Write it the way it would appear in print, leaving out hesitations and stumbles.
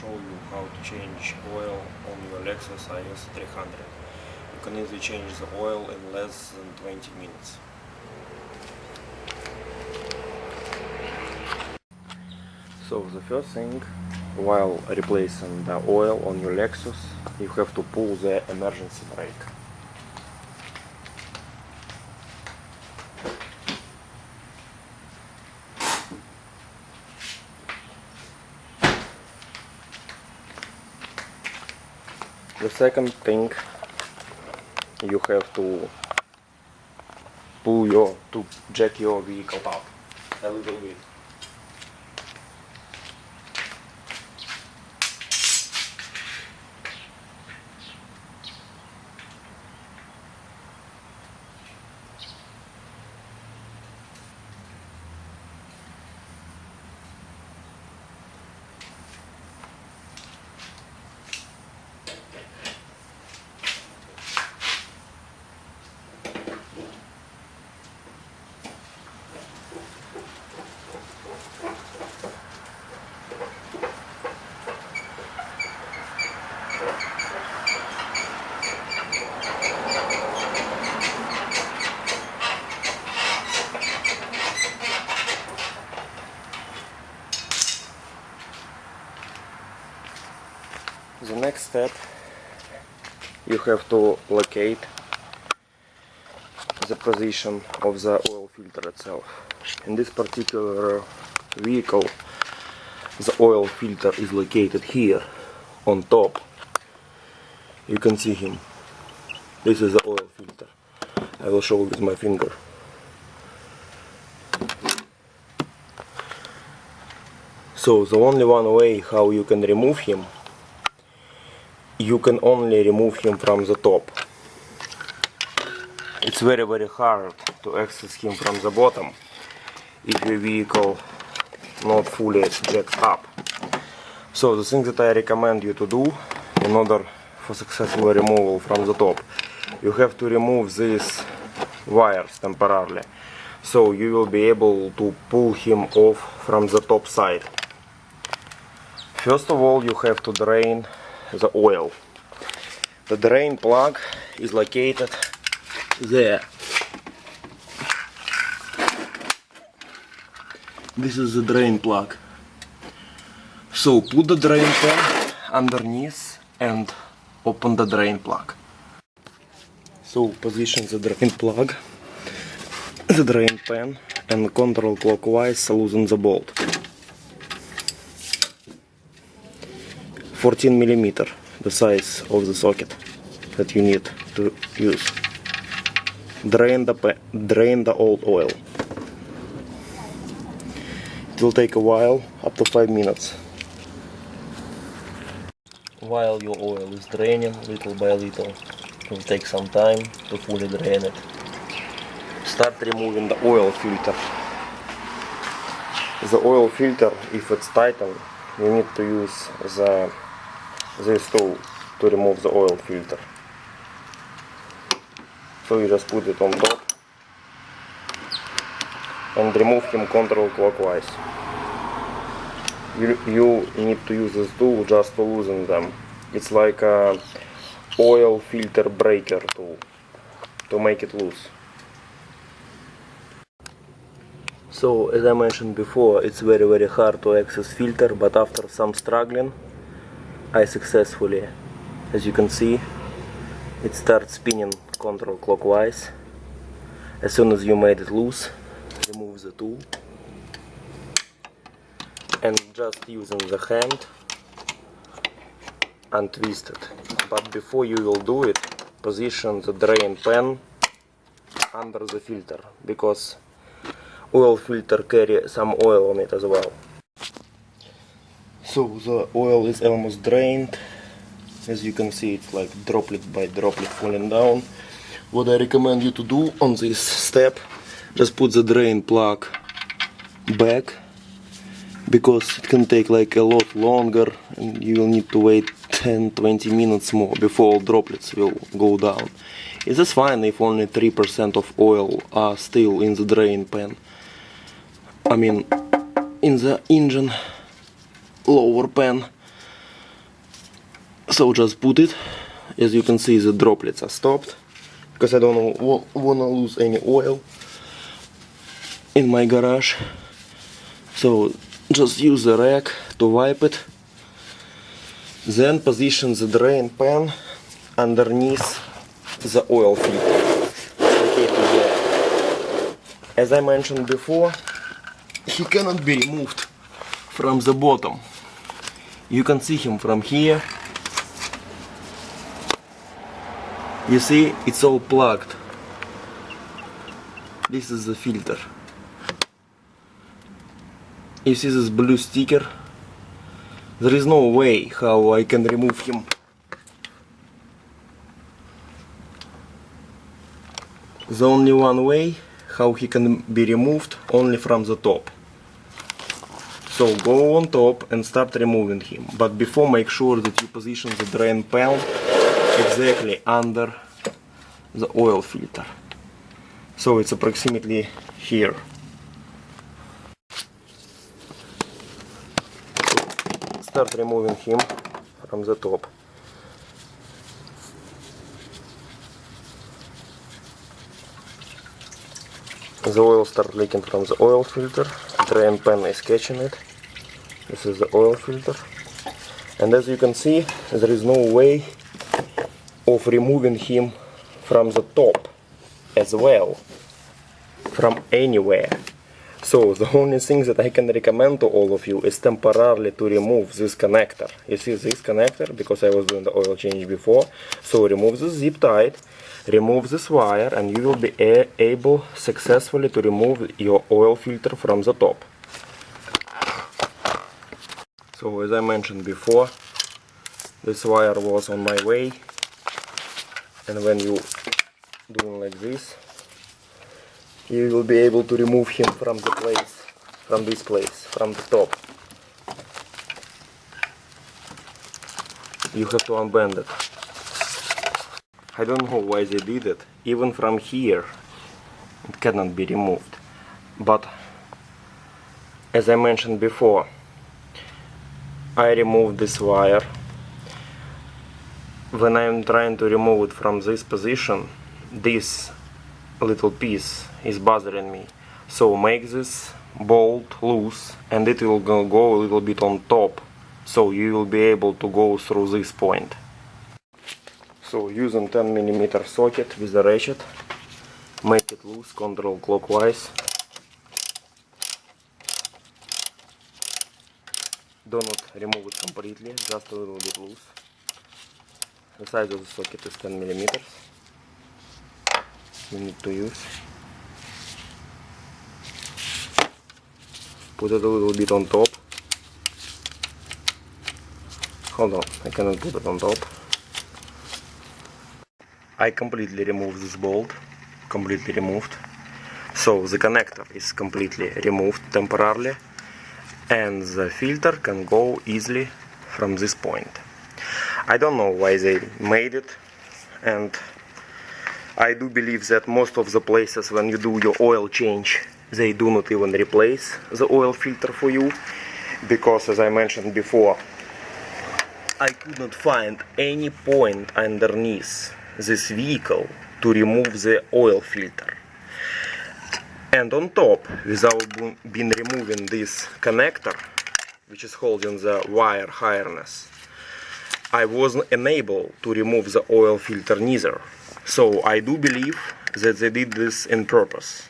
show you how to change oil on your Lexus IS300. You can easily change the oil in less than 20 minutes. So the first thing, while replacing the oil on your Lexus, you have to pull the emergency brake. The second thing, you have to jack your vehicle up a little bit. The next step, you have to locate the position of the oil filter itself. In this particular vehicle, the oil filter is located here on top. You can see him. This is the oil filter. I will show with my finger. So the only one way how you can remove him, you can only remove him from the top. It's very hard to access him from the bottom if your vehicle not fully jacked up. So the thing that I recommend you to do in order for successful removal from the top, you have to remove these wires temporarily, so you will be able to pull him off from the top side. First of all, you have to drain the oil. The drain plug is located there. This is the drain plug. So put the drain pan underneath and open the drain plug. So position the drain plug, the drain pan, and control clockwise loosen the bolt. 14 mm, the size of the socket that you need to use. Drain the old oil. It will take a while, up to 5 minutes. While your oil is draining, little by little, it will take some time to fully drain it. Start removing the oil filter. The oil filter, if it's tightened, you need to use this tool to remove the oil filter. So you just put it on top and remove him control clockwise. You need to use this tool just to loosen them. It's like a oil filter breaker tool to make it loose. So as I mentioned before, it's very hard to access filter, but after some struggling, I successfully, as you can see, it starts spinning control clockwise. As soon as you made it loose, remove the tool and just using the hand untwist it. But before you will do it, position the drain pan under the filter, because oil filter carry some oil on it as well. So the oil is almost drained. As you can see, it's like droplet by droplet falling down. What I recommend you to do on this step, just put the drain plug back, because it can take like a lot longer and you will need to wait 10-20 minutes more before all droplets will go down. It is fine if only 3% of oil are still in the drain pan. I mean, in the engine lower pan. So just put it. As you can see, the droplets are stopped because I don't want to lose any oil in my garage. So just use the rag to wipe it. Then position the drain pan underneath the oil filter. Located there. As I mentioned before, he cannot be removed from the bottom. You can see him from here. You see, it's all plugged. This is the filter. You see this blue sticker? There is no way how I can remove him. The only one way how he can be removed, only from the top. So go on top and start removing him. But before, make sure that you position the drain pan exactly under the oil filter. So it's approximately here. Start removing him from the top. The oil starts leaking from the oil filter. Drain pan is catching it. This is the oil filter. And as you can see, there is no way of removing him from the top as well, from anywhere. So the only thing that I can recommend to all of you is temporarily to remove this connector. You see this connector, because I was doing the oil change before. So remove the zip tie, remove this wire, and you will be able successfully to remove your oil filter from the top. So as I mentioned before, this wire was on my way, and when you do like this, you will be able to remove him from the place, from this place, from the top. You have to unbend it. I don't know why they did it. Even from here it cannot be removed. But as I mentioned before, I removed this wire. When I am trying to remove it from this position, this little piece is bothering me. So make this bolt loose, and it will go a little bit on top, so you will be able to go through this point. So using 10mm socket with a ratchet, make it loose, control clockwise. Do not remove it completely, just a little bit loose. The size of the socket is 10mm. You need to use. Put it a little bit on top. Hold on, I cannot put it on top. I completely removed this bolt, completely removed. So the connector is completely removed temporarily, and the filter can go easily from this point. I don't know why they made it, and I do believe that most of the places when you do your oil change, they do not even replace the oil filter for you, because as I mentioned before, I could not find any point underneath this vehicle to remove the oil filter. And on top, without being removing this connector, which is holding the wire harness, I wasn't unable to remove the oil filter neither. So I do believe that they did this on purpose.